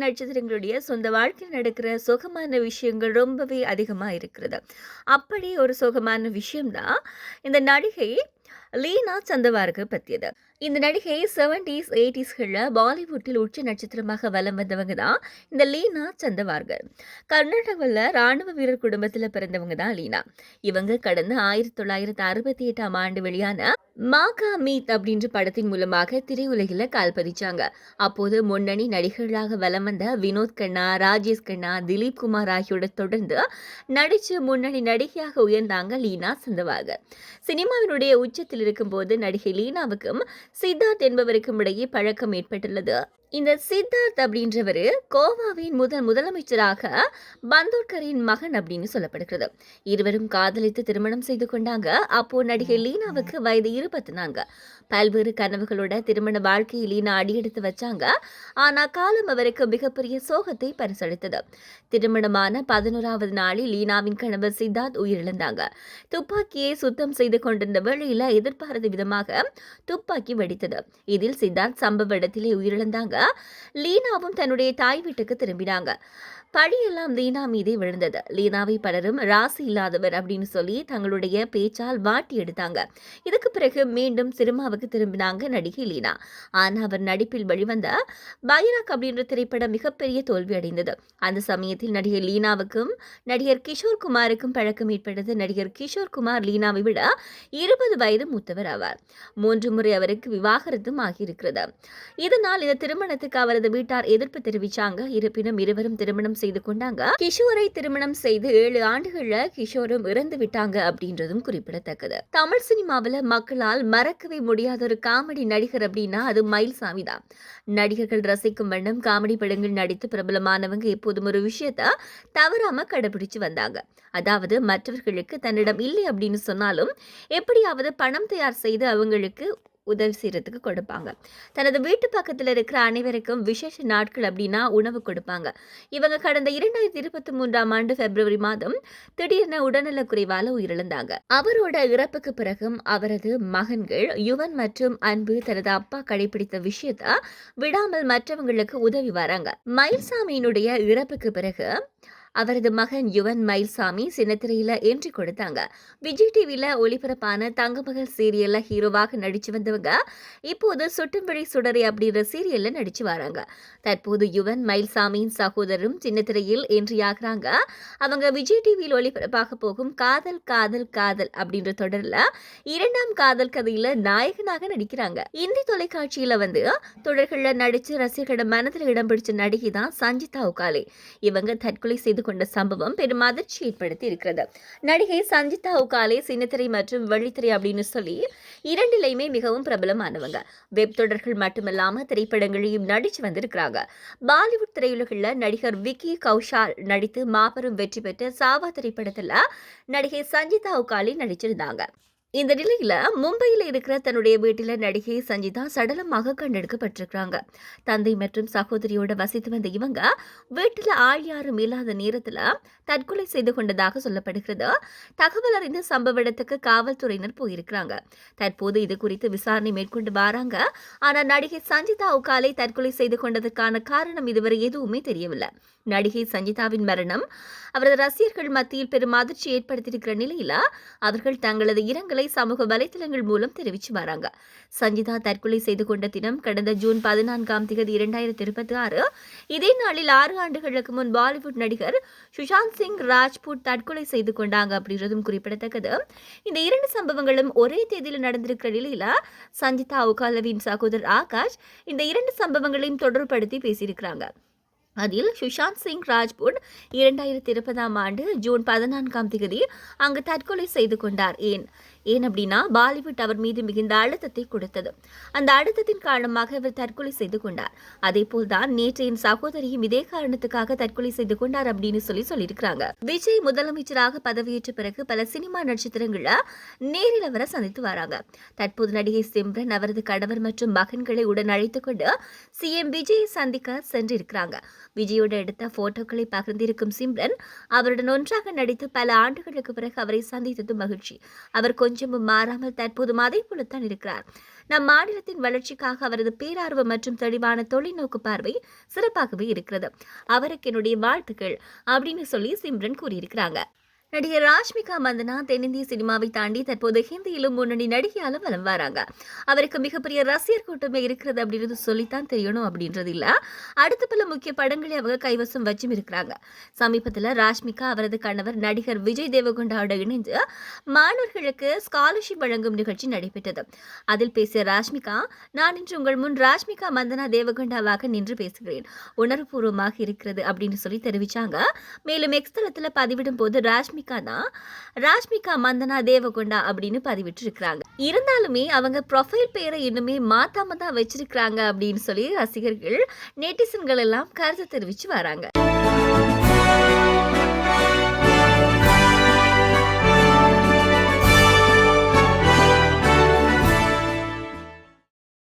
நட்சத்திரங்களுடைய சொந்த வாழ்க்கையில் நடக்கிற சுகமான விஷயங்கள் ரொம்பவே அதிகமா இருக்கிறது. அப்படி ஒரு சுகமான விஷயம்தான் இந்த நடிகை லீனா சந்தவார்க பத்தியது. இந்த நடிகை 70s 80ஸ்கள்ல பாலிவுட்டில் உச்ச நட்சத்திரமாக வலம் வந்தவங்க தான் இந்த லீனா சந்தவார்கர். கர்நாடகாவில் ராணுவ வீரர் குடும்பத்தில் பிறந்தவங்க தான் லீனா. இவங்க கடந்த 1968ஆம் ஆண்டு வெளியான மாகா மீத் அப்படின்ற படத்தின் மூலமாக திரையுலகில் கால் பதிச்சாங்க. அப்போது முன்னணி நடிகர்களாக வலம் வந்த வினோத் கண்ணா, ராஜேஷ் கண்ணா, திலீப் குமார் ஆகியோட தொடர்ந்து நடிச்சு முன்னணி நடிகையாக உயர்ந்தாங்க லீனா சந்தவார்கர். சினிமாவினுடைய உச்சத்தில் இருக்கும்போது நடிகை லீனாவுக்கும் சித்தார்த் என்பவருக்கும் இடையே பழக்கம் ஏற்பட்டுள்ளது. இந்த சித்தார்த் அப்படின்றவர் கோவாவின் முதலமைச்சராக பந்தோட்கரின் மகன் அப்படின்னு சொல்லப்படுகிறது. இருவரும் காதலித்து திருமணம் செய்து கொண்டாங்க. அப்போ நடிகை லீனாவுக்கு வயது 24. பல்வேறு கனவுகளோட திருமண வாழ்க்கையை லீனா அடியெடுத்து வச்சாங்க. ஆனா காலம் அவருக்கு மிகப்பெரிய சோகத்தை பரிசளித்தது. திருமணமான 11வது நாளில் லீனாவின் கணவர் சித்தார்த் உயிரிழந்தாங்க. துப்பாக்கியை சுத்தம் செய்து கொண்டிருந்த வேளையில எதிர்பாராத விதமாக துப்பாக்கி வெடித்தது. இதில் சித்தார்த் சம்பவ இடத்திலே உயிரிழந்தாங்க. லீனாவும் தன்னுடைய தாய் வீட்டுக்கு திரும்பினாங்க. பழியெல்லாம் லீனா மீதே விழுந்தது. லீனாவை பலரும் ராசி இல்லாதவர் அப்படின்னு சொல்லி தங்களுடைய பேச்சால் வாட்டி எடுத்தாங்க. இதுக்கு பிறகு மீண்டும் சினிமாவுக்கு திரும்பினாங்க நடிகை லீனா. ஆனா அவர் நடிப்பில் வெளிவந்த பைராக் அப்படின்ற திரைப்படம் மிகப்பெரிய தோல்வி அடைந்தது. அந்த சமயத்தில் நடிகை லீனாவுக்கும் நடிகர் கிஷோர் குமாருக்கும் பழக்கம் ஏற்பட்டது. நடிகர் கிஷோர் குமார் லீனாவை விட 20 வயது மூத்தவர் ஆவார். 3 முறை அவருக்கு விவாகரத்தும் ஆகியிருக்கிறது. இதனால் இந்த திருமணத்துக்கு அவரது வீட்டார் எதிர்ப்பு தெரிவிச்சாங்க. இருப்பினும் இருவரும் திருமணம் செய்து கொண்டாங்க. கிஷோரை திருமணம் செய்து 7 ஆண்டுகள்ல கிஷோரும் இறந்து விட்டாங்க அப்படின்றதும் குறிப்பிடத்தக்கது. தமிழ் சினிமாவில் மக்களால் மறக்கவே முடியாத ஒரு காமெடி நடிகர் அப்படின்னா அது மயில்சாமி தான். நடிகர்கள் ரசிக்கும் வண்ணம் காமெடி படங்கள் நடித்து பிரபலமானவங்க எப்போதும் ஒரு விஷயத்த தவறாம கடைபிடிச்சு வந்தாங்க. அதாவது மற்றவர்களுக்கு தன்னிடம் இல்லை அப்படின்னு சொன்னாலும் எப்படியாவது பணம் தயார் செய்து அவங்களுக்கு உதவி செய்யறதுக்கு கொடுப்பாங்க. தனது வீட்டு பக்கத்தில் இருக்கிற அனைவருக்கும் விசேஷ நாட்கள் அப்படின்னா உணவு கொடுப்பாங்க. இவங்க கடந்த 2023ஆம் ஆண்டு பிப்ரவரி மாதம் திடீர்னு உடல்நலக்குறைவால உயிரிழந்தாங்க. அவரோட இறப்புக்கு பிறகும் அவரது மகன்கள் யுவன் மற்றும் அன்பு தனது அப்பா கடைபிடித்த விஷயத்த விடாமல் மற்றவங்களுக்கு உதவி வராங்க. மயில்சாமியினுடைய இறப்புக்கு பிறகு அவரது மகன் யுவன் மயில்சாமி சின்னத்திரையில என்ட்ரி கொடுத்தாங்க. விஜய் டிவியில ஒளிபரப்பான தங்கமகள் சீரியல்ல ஹீரோவாக நடிச்சு வந்தவங்க இப்போது சுட்டும்படி சுடரை அப்படின்ற சீரியல்ல நடிச்சு வராங்க. தற்போது யுவன் மயில்சாமியின் சகோதரரும் சின்னத்திரையில் என்ட்ரி ஆகுறாங்க. அவங்க விஜய் டிவியில் ஒளிபரப்பாக போகும் காதல் காதல் காதல் அப்படின்ற தொடர்ல 2ஆம் காதல் கதையில நாயகனாக நடிக்கிறாங்க. இந்தி தொலைக்காட்சியில தொடர்கள்ல நடிச்சு ரசிகர்களிடம் மனதில் இடம் பிடிச்ச நடிகை தான் சஞ்சிதா உகாலே. இவங்க தற்கொலை செய்து கொண்ட சம்பவம் பெரும் அதிர்ச்சி ஏற்படுத்தி இருக்கிறது. நடிகை சஞ்சிதா உகாலே சின்னத்திரை மற்றும் வெள்ளித்திரை அப்படின்னு சொல்லி இரண்டிலையுமே மிகவும் பிரபலமானவங்க. வெப் தொடர்கள் மட்டுமல்லாம திரைப்படங்களையும் நடிச்சு வந்திருக்கிறாங்க. பாலிவுட் திரையுலகில் நடிகர் விக்கி கௌஷால் நடித்து மாபெரும் வெற்றி பெற்ற சாவா திரைப்படத்துல நடிகை சஞ்சிதா உகாலே நடிச்சிருந்தாங்க. இந்த நிலையில மும்பையில் இருக்கிற தன்னுடைய வீட்டில் நடிகை சஞ்சிதா சடலமாக கண்டெடுக்கப்பட்டிருக்கிறாங்க. தந்தை மற்றும் சகோதரியோட வசித்து வந்த இவங்க வீட்டில் ஆள் யாரும் இல்லாத நேரத்தில் தற்கொலை செய்து கொண்டதாக சொல்லப்படுகிறது. தகவல் அறிந்த சம்பவ இடத்துக்கு காவல்துறையினர் போயிருக்கிறாங்க. தற்போது இது குறித்து விசாரணை மேற்கொண்டு வராங்க. ஆனால் நடிகை சஞ்சிதா உகாலே தற்கொலை செய்து கொண்டதற்கான காரணம் இதுவரை எதுவுமே தெரியவில்லை. நடிகை சஞ்சிதாவின் மரணம் அவரது ரசிகர்கள் மத்தியில் பெரும் அதிர்ச்சி ஏற்படுத்தியிருக்கிற நிலையில அவர்கள் தங்களது இரங்கலை சமூக வலைதளங்கள் மூலம் தெரிவிச்சு வராங்க. சஞ்சிதா தற்கொலை செய்து கொண்ட தினம் கடந்த ஜூன் 14ஆம் தேதி 2026. இதே நாளில் 6 ஆண்டுகளுக்கு முன் பாலிவுட் நடிகர் சுஷாந்த் சிங் ராஜ்பூட் தற்கொலை செய்து கொண்டாங்க அப்படின்றதும் குறிப்பிடத்தக்கது. இந்த 2 சம்பவங்களும் ஒரே தேதியில் நடந்திருக்கிற நிலையில சஞ்சிதா உகாலேவின் சகோதரர் ஆகாஷ் இந்த 2 சம்பவங்களையும் தொடர்படுத்தி பேசியிருக்கிறாங்க. அதில் சுஷாந்த் சிங் ராஜ்பூட் 2020ஆம் ஆண்டு ஜூன் 14ஆம் தேதி அங்கு தற்கொலை செய்து கொண்டார். ஏன் அப்படின்னா பாலிவுட் அவர் மீது மிகுந்த அழுத்தத்தை கொடுத்தது. அந்த அழுத்தத்தின் காரணமாக அவர் தற்கொலை செய்து கொண்டார். அதே போல்தான் நேற்று என் சகோதரியும் இதே காரணத்துக்காக தற்கொலை செய்து கொண்டார் அப்படின்னு சொல்லியிருக்கிறாங்க. விஜய் முதலமைச்சராக பதவியேற்ற பிறகு பல சினிமா நட்சத்திரங்களை நேரில் அவரை சந்தித்து வராங்க. தற்போது நடிகை சிம்ரன் அவரது கணவர் மற்றும் மகன்களை உடன் அழைத்துக் கொண்டு சிஎம் விஜயை சந்திக்க சென்றிருக்கிறாங்க. விஜயோடு எடுத்த போட்டோக்களை பகிர்ந்திருக்கும் சிம்ரன் அவருடன் ஒன்றாக நடித்து பல ஆண்டுகளுக்கு பிறகு அவரை சந்தித்தது மகிழ்ச்சி. அவர் கொஞ்சம் கொஞ்சமும் மாறாமல் தற்போதும் அதே போலத்தான் இருக்கிறார். நம் மாநிலத்தின் வளர்ச்சிக்காக அவரது பேரார்வம் மற்றும் தெளிவான தொலைநோக்கு பார்வை சிறப்பாகவே இருக்கிறது. அவருக்கு என்னுடைய வாழ்த்துக்கள் அப்படின்னு சொல்லி சிம்ரன் கூறியிருக்கிறாங்க. நடிகர் ராஷ்மிகா மந்தனா தென்னிந்திய சினிமாவை தாண்டி தற்போது ஹிந்தியிலும் முன்னணி நடிகையால வலம் வராங்க. அவருக்கு மிகப்பெரிய ரசிகர் கூட்டமே இருக்கிறது அப்படின்றது சொல்லித்தான் தெரியணும் அப்படின்றது இல்ல. அடுத்த பல முக்கிய படங்களை அவங்க கைவசம் வச்சும் இருக்கிறாங்க. சமீபத்தில் ராஷ்மிகா அவரது கணவர் நடிகர் விஜய் தேவகொண்டாவோட இணைந்து மாணவர்களுக்கு ஸ்காலர்ஷிப் வழங்கும் நிகழ்ச்சி நடைபெற்றது. அதில் பேசிய ராஷ்மிகா, நான் இன்று உங்கள் முன் ராஷ்மிகா மந்தனா தேவகொண்டாவாக நின்று பேசுகிறேன். உணர்வுபூர்வமாக இருக்கிறது அப்படின்னு சொல்லி தெரிவிச்சாங்க. மேலும் எக்ஸ் தளத்தில் பதிவிடும் போது ராஷ்மிகா மந்தனா தேவகொண்டா அப்படின்னு பதிவிட்டு இருக்கிறாங்க. இருந்தாலுமே அவங்க ப்ரொஃபைல் பேரை இன்னுமே மாத்தாம தான் வச்சிருக்கிறாங்க அப்படின்னு சொல்லி ரசிகர்கள், நெட்டிசன்கள் எல்லாம் கருத்து தெரிவிச்சு வராங்க.